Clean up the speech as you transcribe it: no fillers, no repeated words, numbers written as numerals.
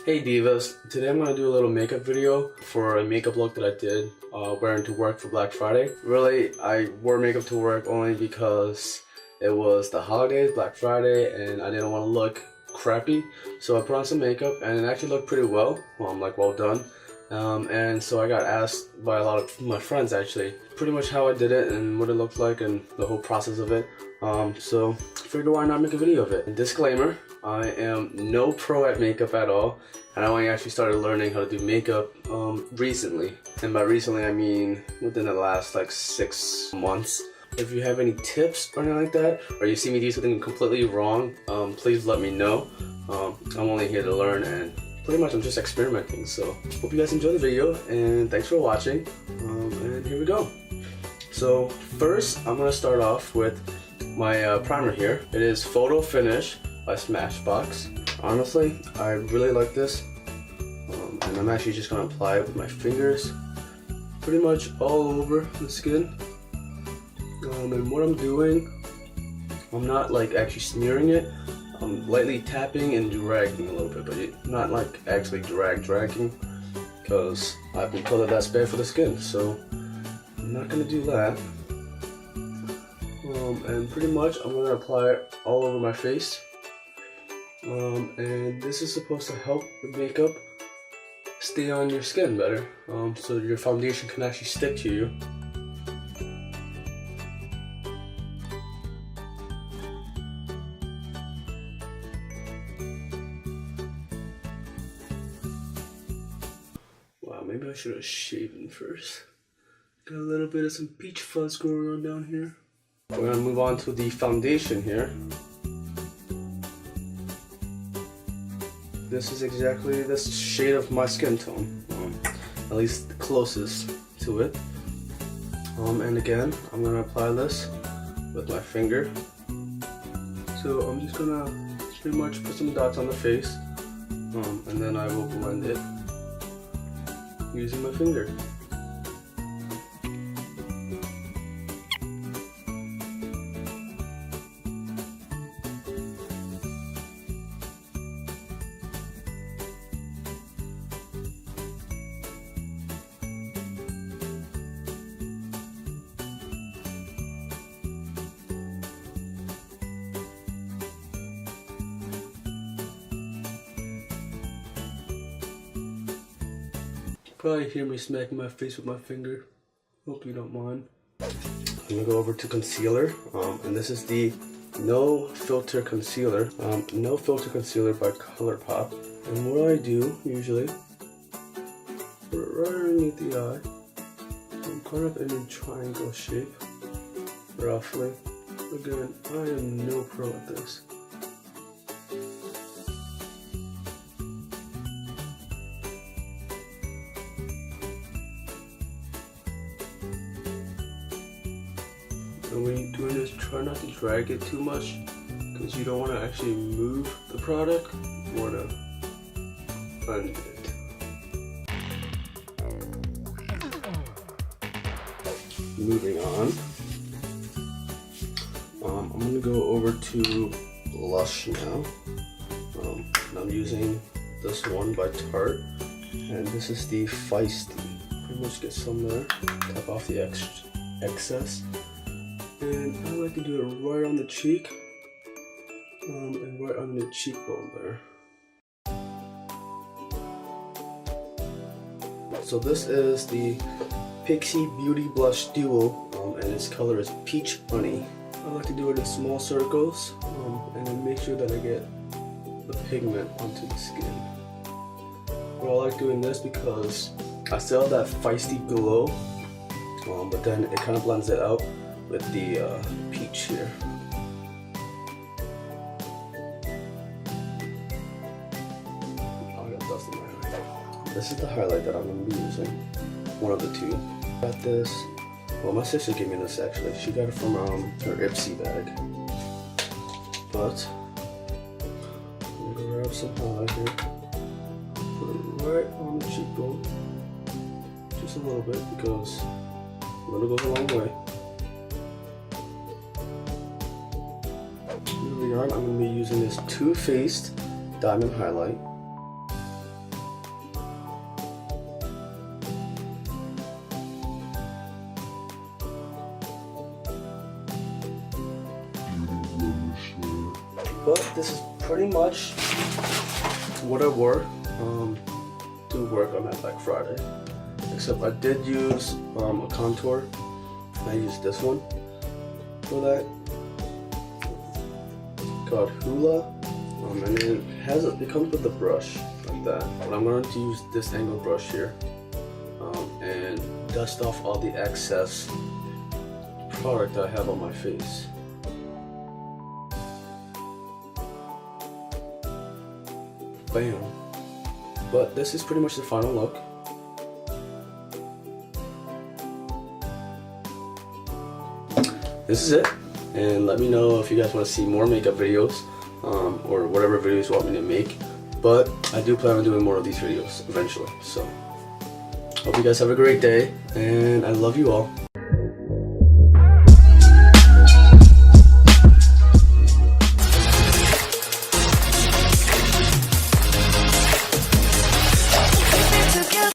Hey Divas, today I'm going to do a little makeup video for a makeup look that I did wearing to work for Black Friday. Really, I wore makeup to work only because it was the holidays, Black Friday, and I didn't want to look crappy. So I put on some makeup and it actually looked pretty well. Well done. And so I got asked by a lot of my friends actually pretty much how I did it and what it looked like and the whole process of it. So figured why not make a video of it. And disclaimer, I am no pro at makeup at all, and I only actually started learning how to do makeup recently. And by recently I mean within the last like 6 months. If you have any tips or anything like that, or you see me do something completely wrong, please let me know. I'm only here to learn, and pretty much I'm just experimenting. So hope you guys enjoy the video, and thanks for watching. And here we go. So first I'm going to start off with my primer here. It is Photo Finish by Smashbox. Honestly, I really like this, and I'm actually just going to apply it with my fingers pretty much all over the skin. And what I'm doing, I'm not like actually smearing it. I'm lightly tapping and dragging a little bit, but not like actually dragging, because I've been told that that's bad for the skin, so I'm not going to do that. And pretty much I'm going to apply it all over my face. And this is supposed to help the makeup stay on your skin better, so your foundation can actually stick to you. Wow, maybe I should have shaven first. Got a little bit of some peach fuzz going on down here. We're going to move on to the foundation here. This is exactly the shade of my skin tone, at least the closest to it. And again, I'm going to apply this with my finger. So I'm just going to pretty much put some dots on the face, and then I will blend it using my finger. Probably hear me smacking my face with my finger. Hope you don't mind. I'm gonna go over to concealer, and this is the No Filter Concealer. No Filter Concealer by ColourPop. And what I do usually, put it right underneath the eye. I'm kind of in a triangle shape, roughly. Again, I am no pro at this. And when you're doing this, try not to drag it too much, because you don't want to actually move the product. You want to blend it. Moving on, I'm going to go over to blush now. I'm using this one by Tarte, and this is the Feisty. Pretty much get some there, tap off the excess. And I like to do it right on the cheek, and right on the cheekbone there. So this is the Pixie Beauty Blush Duo, and its color is Peach Honey. I like to do it in small circles, and then make sure that I get the pigment onto the skin. Well, I like doing this because I still have that feisty glow, but then it kind of blends it out with the peach here. Oh, I got dust in my eye. This is the highlight that I'm going to be using. One of the two. Got this. Well, my sister gave me this actually. She got it from her Ipsy bag. But I'm going to grab some highlight here. Put it right on the cheekbone. Just a little bit, because a little goes a long way. Moving on, I'm going to be using this Too Faced Diamond Highlight. But this is pretty much what I wore to work on that Black Friday. Except I did use a contour. I used this one for that, called Hula, and it comes with a brush like that. But I'm going to use this angle brush here and dust off all the excess product that I have on my face. Bam. But this is pretty much the final look. This is it, and let me know if you guys want to see more makeup videos or whatever videos you want me to make. But I do plan on doing more of these videos eventually. So hope you guys have a great day, and I love you all.